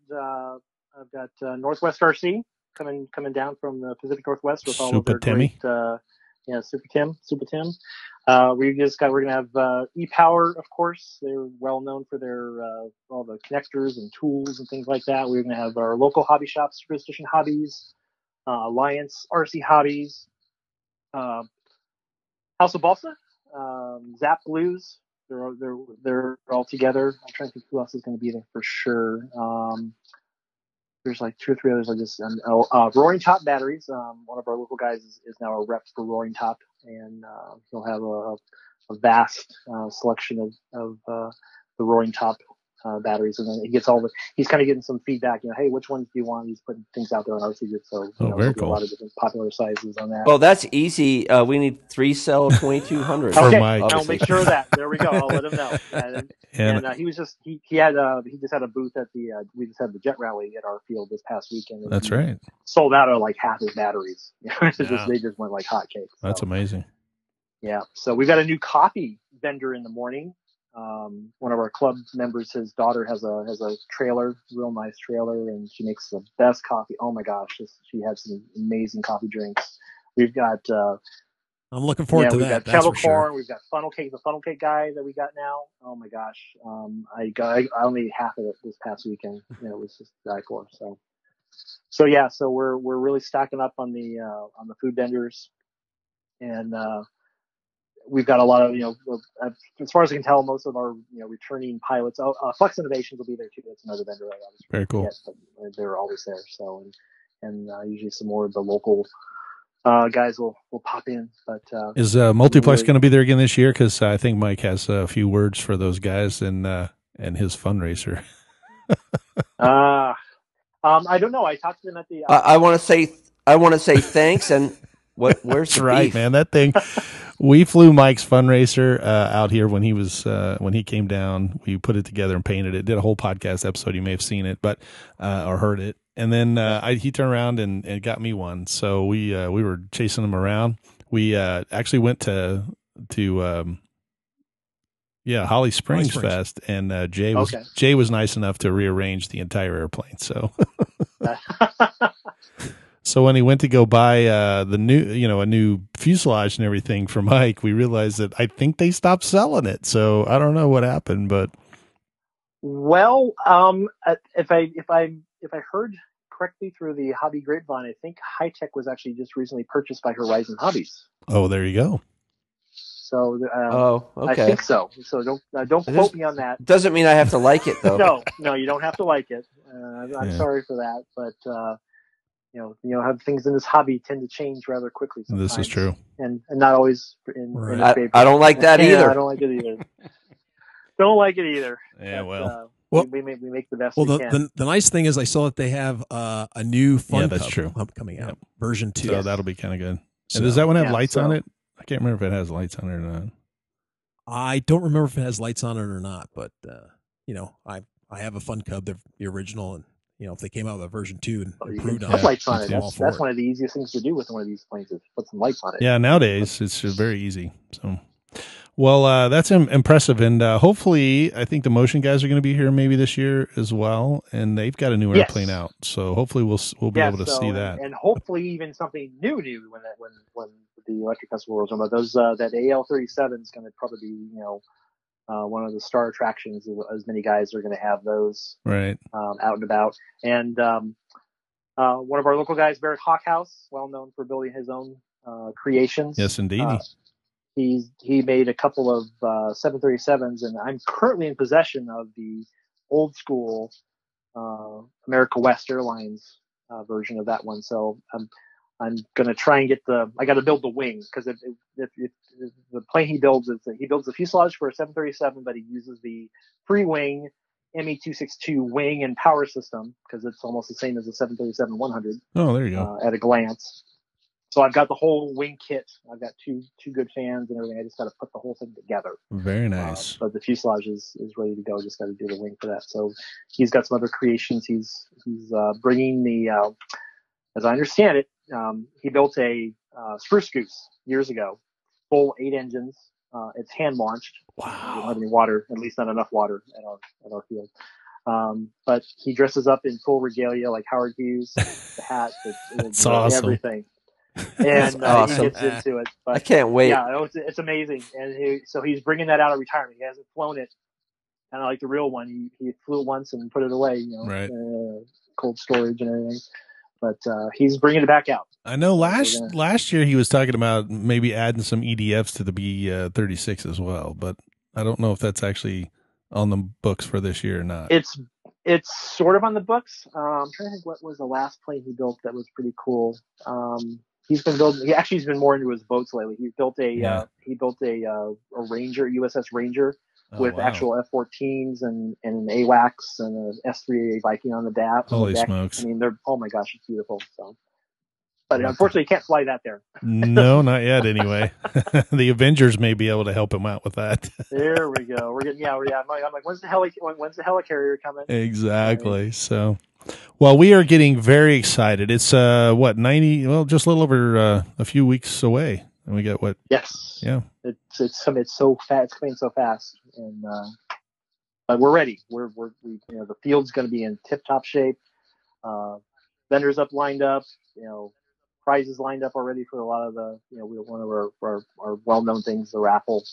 Northwest RC coming down from the Pacific Northwest with all of their great, Super Tim. We're gonna have E-Power, of course. They're well known for their all the connectors and tools and things like that. We're gonna have our local hobby shops, Superstition Hobbies, Alliance RC Hobbies, House of Balsa, Zap Blues. They're all together. I'm trying to think who else is going to be there for sure. There's like 2 or 3 others. Roaring Top Batteries. One of our local guys is now a rep for Roaring Top, and he'll have a vast selection of the Roaring Top batteries, and then he's kind of getting some feedback. Hey, which ones do you want? He's putting things out there on RC Group, so very cool. A lot of different popular sizes on that. Well, that's easy. We need 3-cell 2200. Okay, Mike. I'll make sure of that. There we go. I'll let him know. And he was just he just had a booth at we just had the Jet Rally at our field this past weekend. That's right. Sold out of like half his batteries. They just went like hotcakes. That's amazing. Yeah. So we've got a new coffee vendor in the morning. One of our club members, his daughter has a trailer, real nice trailer, and she makes the best coffee. Oh my gosh, she has some amazing coffee drinks. We've got I'm looking forward to that. We've got that's kettle for sure. corn. We've got funnel cake. The funnel cake guy that we got now. Oh my gosh. I only ate half of it this past weekend. It was just die for. So yeah. So we're really stocking up on the food vendors, and we've got a lot of as far as I can tell, most of our returning pilots. Flex Innovations will be there too. That's another vendor. Very cool. But they're always there. So and usually some more of the local guys will pop in. But is Multiplex going to be there again this year? Because I think Mike has a few words for those guys and his fundraiser. I don't know. I talked to them at the. I want to say thanks and. Where's That's the right, beef? man. That thing, we flew Mike's fundraiser out here when he came down. We put it together and painted it. Did a whole podcast episode. You may have seen it, or heard it. And then he turned around and got me one. So we were chasing him around. We actually went to Holly Springs Fest, and Jay was nice enough to rearrange the entire airplane. So. So when he went to go buy a new fuselage and everything for Mike, we realized that I think they stopped selling it. So I don't know what happened, but well, if I heard correctly through the hobby grapevine, I think High Tech was actually just recently purchased by Horizon Hobbies. Oh, there you go. So okay. I think so. So don't quote me on that. Doesn't mean I have to like it though. No, you don't have to like it. I'm sorry for that, but. How things in this hobby tend to change rather quickly sometimes. This is true. And not always in favor. I don't like that either. I don't like it either. Don't like it either. Yeah, but, we make the best we can. The nice thing is I saw that they have a new Fun that's Cup true. coming out, version 2. So that'll be kind of good. And does that one have lights on it? I can't remember if it has lights on it or not. I don't remember if it has lights on it or not, but I have a Fun Cub, the original, and if they came out with a version 2 and improved on it, lights on it. That's one of the easiest things to do with one of these planes is put some lights on it. Yeah, nowadays it's very easy. So, well, that's impressive, and hopefully, I think the Motion guys are going to be here maybe this year as well, and they've got a new airplane out. So hopefully, we'll be able to see that, and hopefully even something new when the Electric Festival rolls on. But those that AL-37 is going to probably be one of the star attractions. As many guys are going to have those Right. out and about. And one of our local guys, Barrett Hawkhouse, well known for building his own creations. Yes, indeed. He made a couple of 737s, and I'm currently in possession of the old school America West Airlines version of that one. So I'm going to try and get I got to build the wing, because if the plane he builds, he builds the fuselage for a 737, but he uses the free wing ME-262 wing and power system, because it's almost the same as the 737-100. Oh, there you go. At a glance. So I've got the whole wing kit. I've got two good fans and everything. I just got to put the whole thing together. Very nice. But the fuselage is ready to go. Just got to do the wing for that. So he's got some other creations. He's bringing the, as I understand it, he built a Spruce Goose years ago, full 8 engines. It's hand launched. Wow. We don't have any water, at least not enough water at our field. But he dresses up in full regalia like Howard Hughes, the hat, That's awesome. everything. And awesome. he gets into it. But I can't wait. Yeah, it's amazing. And so he's bringing that out of retirement. He hasn't flown it, kind of like the real one. He flew it once and put it away, right. Cold storage and everything. But he's bringing it back out. I know last year he was talking about maybe adding some EDFs to the B-36 as well, but I don't know if that's actually on the books for this year or not. It's sort of on the books. I'm trying to think what was the last plane he built that was pretty cool. He's been more into his boats lately. He built a Ranger, USS Ranger, with actual F-14s and an AWACS and an S-3A Viking on the deck. Holy smokes! I mean, oh my gosh, it's beautiful. So, but unfortunately, you can't fly that there. No, not yet. Anyway, the Avengers may be able to help him out with that. There we go. We're getting I'm like, when's the helicarrier coming? Exactly. So. Well, we are getting very excited. It's 90? Well, just a little over a few weeks away, and we got what? Yes. Yeah. It's so fast. It's coming so fast, and but we're ready. We the field's going to be in tip-top shape. Vendors lined up. Prizes lined up already for a lot of the. One of our well-known things, the raffle.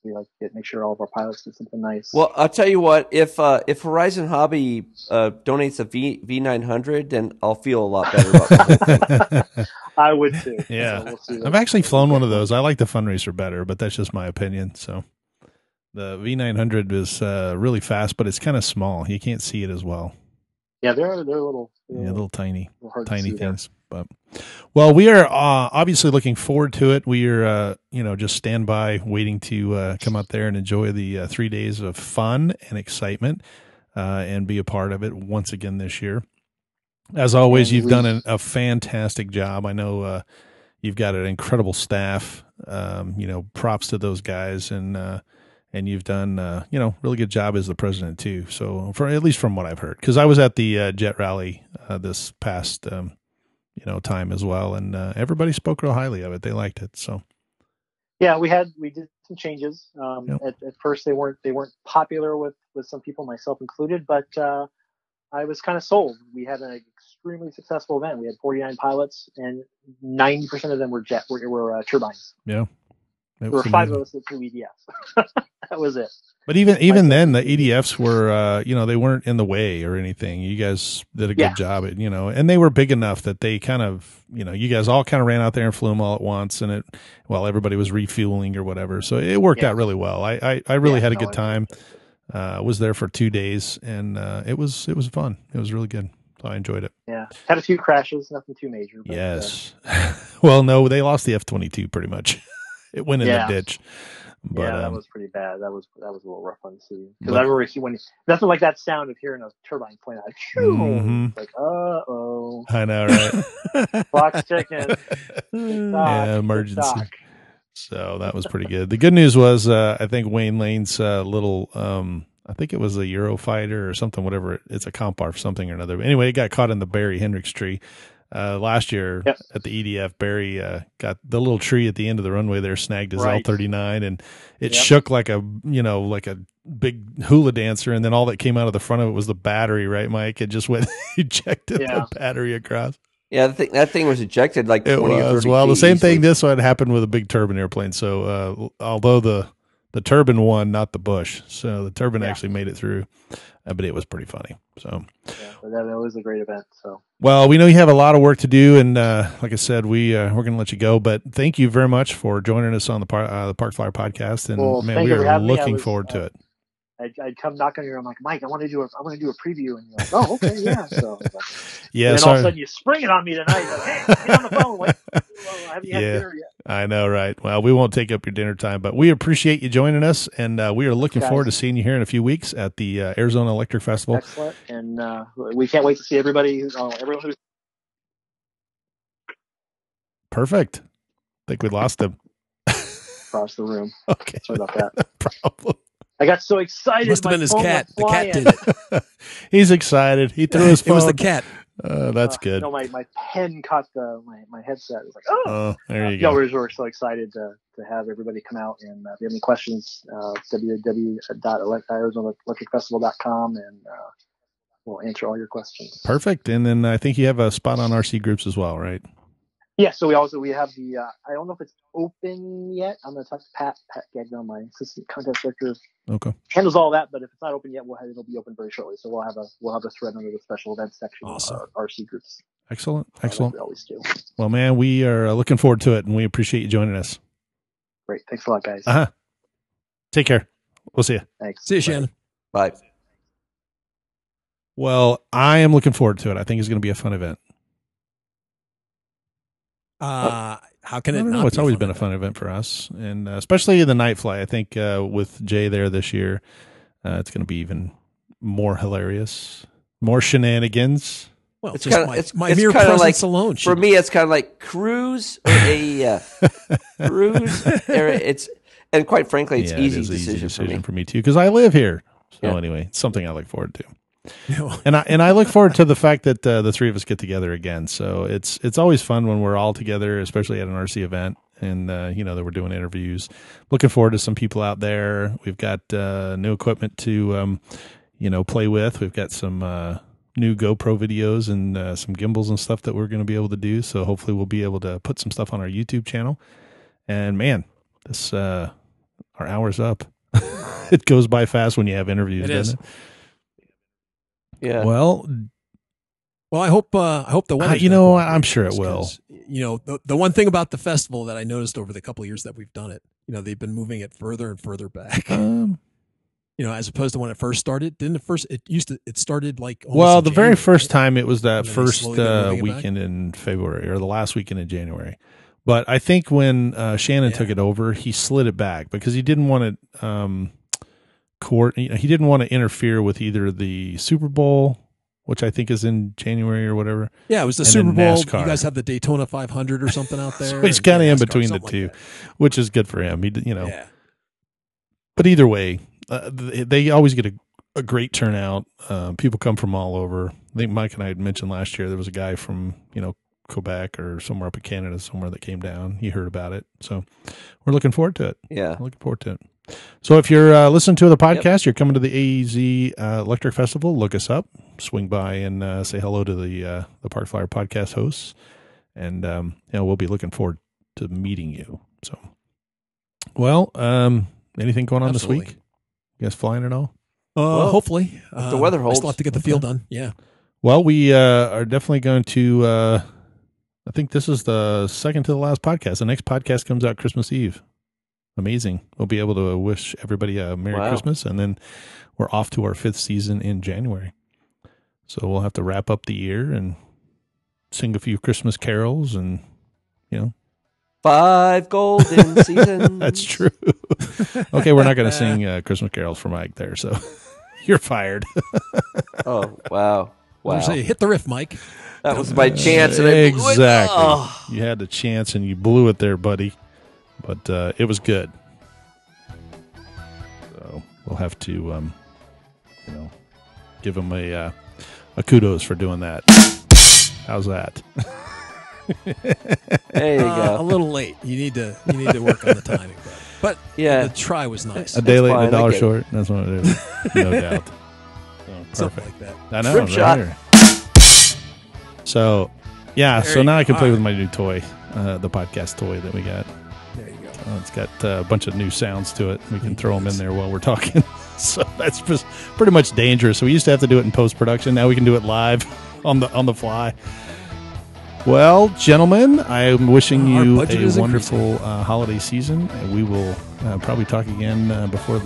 We like to make sure all of our pilots get something nice. Well, I'll tell you what, if Horizon Hobby donates a V900, then I'll feel a lot better about that. I would too. Yeah. So we'll see. I've actually flown one of those. I like the Fundraiser better, but that's just my opinion. So the V900 is really fast, but it's kind of small. You can't see it as well. Yeah, they're little. Little tiny things. There. But well, we are obviously looking forward to it. We are just stand by waiting to come out there and enjoy the 3 days of fun and excitement and be a part of it once again this year. As always, you've done a fantastic job. I know you've got an incredible staff. Props to those guys, and you've done really good job as the president too. So at least from what I've heard, because I was at the Jet Rally this past time as well, and everybody spoke real highly of it. They liked it. So yeah, we did some changes. At first they weren't popular with some people, myself included, but I was kind of sold. We had an extremely successful event. We had 49 pilots, and 90% of them were turbines. Yeah. There were 5 of us that flew EDFs. That was it. But even then, the EDFs were, they weren't in the way or anything. You guys did a good job at, and they were big enough that they kind of, you guys all kind of ran out there and flew them all at once, and while everybody was refueling or whatever. So it worked out really well. I really had a good time. Was there for 2 days, and it was fun. It was really good. So I enjoyed it. Yeah, had a few crashes, nothing too major. But, yes. Well, no, they lost the F-22 pretty much. It went in the ditch. But, that was pretty bad. That was a little rough on the sea. Because I remember nothing like that sound of hearing a turbine plane out. Like, uh-oh. I know, right? Clock's ticking. Emergency. Stock. So that was pretty good. The good news was, I think Wayne Lane's little, I think it was a Eurofighter or something, whatever. It's a Comp-R for something or another. But anyway, it got caught in the Barry Hendricks tree. Last year at the EDF, Barry got the little tree at the end of the runway there, snagged his L-39, and it shook like a big hula dancer, and then all that came out of the front of it was the battery, right, Mike? It just went ejected the battery across. Yeah, that thing was ejected like 20 or 30 Well, the same easily. thing this one happened with a big turbine airplane. So although the The turbine won, not the bush. So the turbine Yeah. actually made it through, but it was pretty funny. So, Yeah, but that was a great event. So, well, we know you have a lot of work to do, and like I said, we're going to let you go. But thank you very much for joining us on the Parkflyer podcast, and well, man, thank we you for are having me. looking forward to it. I'd come knock on your door. I'm like, Mike, I want to do a preview, and you're like, oh, okay, yeah. So, Yeah, and then all of a sudden you spring it on me tonight. Like, hey, get on the phone. Like, well, haven't you had dinner yet? I know, right? Well, we won't take up your dinner time, but we appreciate you joining us, and we are looking forward to seeing you here in a few weeks at the Arizona Electric Festival. Excellent, and we can't wait to see everybody. Everyone who's perfect. I think we lost him across the room. Okay, sorry about that. Problem. I got so excited. Must have been his cat. The cat did it. He's excited. He threw his phone. It was the cat. That's good. No, my pen caught my headset. It was like, there you go. We're so excited to have everybody come out. And if you have any questions, www.arizonaelectricfestival.com, and we'll answer all your questions. Perfect. And then I think you have a spot on RC groups as well, right? Yeah, so we have the I don't know if it's open yet. I'm going to talk to Pat Gagnon, my assistant contest director. Okay. Handles all that, but if it's not open yet, it'll be open very shortly. So we'll have a thread under the special events section of our RC groups. Excellent. Like we always do. Well, man, we are looking forward to it, and we appreciate you joining us. Great. Thanks a lot, guys. Take care. We'll see you. Thanks. See you, Shannon. Bye. Well, I am looking forward to it. I think it's going to be a fun event. How can it not? It's always been a fun event for us, and especially the night fly. I think with Jay there this year, it's going to be even more hilarious, more shenanigans. Well, It's just kinda- my it's mere kinda presence like- alone. For me, it's kind of like cruise or a cruise. It's and quite frankly, it's Yeah, easy it is an decision for me too, because I live here. So Yeah. anyway, it's something I look forward to. Yeah. And I look forward to the fact that the three of us get together again. So it's always fun when we're all together, especially at an RC event, and that we're doing interviews. Looking forward to some people out there. We've got new equipment to play with. We've got some new GoPro videos and some gimbals and stuff that we're going to be able to do. So hopefully we'll be able to put some stuff on our YouTube channel. And man, this our hour's up. It goes by fast when you have interviews, doesn't it? Yeah. Well, I hope the weather. I'm sure it will. The one thing about the festival that I noticed over the couple of years that we've done it, they've been moving it further and further back. As opposed to when it first started. It started like almost the very first time it was that first slowly weekend in February or the last weekend in January. But I think when Shannon took it over, he slid it back because he didn't want to he didn't want to interfere with either the Super Bowl, which I think is in January or whatever. Yeah, it was the and Super Bowl. NASCAR. You guys have the Daytona 500 or something out there. So he's kind of in between the like two, that. which is good for him. Yeah. But either way, they always get a great turnout. People come from all over. I think Mike and I had mentioned last year there was a guy from Quebec or somewhere up in Canada somewhere that came down. He heard about it, so we're looking forward to it. Yeah. Looking forward to it. So if you're listening to the podcast, you're coming to the AZ Electric Festival, look us up, swing by and say hello to the Parkflyer podcast hosts, and we'll be looking forward to meeting you. So, well, anything going on Absolutely. this week? You guys flying at all? Hopefully, if the weather holds. I still have to get the field done. Yeah. Well, we are definitely going to. I think this is the second to the last podcast. The next podcast comes out Christmas Eve. Amazing. We'll be able to wish everybody a Merry Christmas, and then we're off to our 5th season in January. So we'll have to wrap up the year and sing a few Christmas carols and, 5 golden seasons. That's true. Okay, we're not going to sing Christmas carols for Mike there, so you're fired. Oh, wow. Wow. Say, hit the riff, Mike. That was my chance. And I blew it. Exactly. Oh. You had the chance and you blew it there, buddy. But it was good. So we'll have to, give him a kudos for doing that. How's that? There you go. A little late. You need to work on the timing, but Yeah. the try was nice. A day late and fine, a dollar I get it. short. That's what it is. No doubt. So, Something perfect. like that. I know. Trip right shot. here. So, yeah. There So you now I can go. play All with my new toy, the podcast toy that we got. There you go. It's got a bunch of new sounds to it. We can throw them in there while we're talking. So that's just pretty much dangerous. So we used to have to do it in post-production. Now we can do it live on the fly. Well, gentlemen, I'm wishing you a wonderful holiday season. We will probably talk again before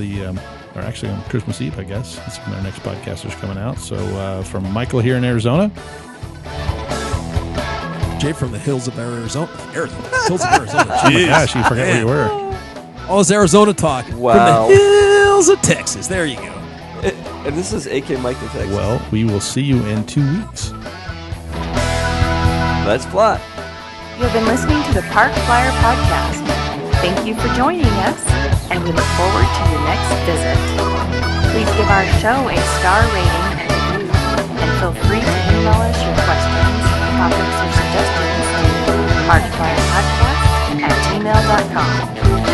or actually on Christmas Eve, I guess. That's when our next podcast is coming out. So from Michael here in Arizona. Jay from the hills of Arizona. Hills of Arizona. Oh my gosh, you forgot where you were. All this Arizona talk. Wow. From the hills of Texas. There you go. And this is AK Mike in Texas. Well, we will see you in 2 weeks. Let's fly. You have been listening to the Parkflyer podcast. Thank you for joining us, and we look forward to your next visit. Please give our show a star rating and review, and feel free to email us your questions, topics, or suggestions to parkflyerpodcast@gmail.com.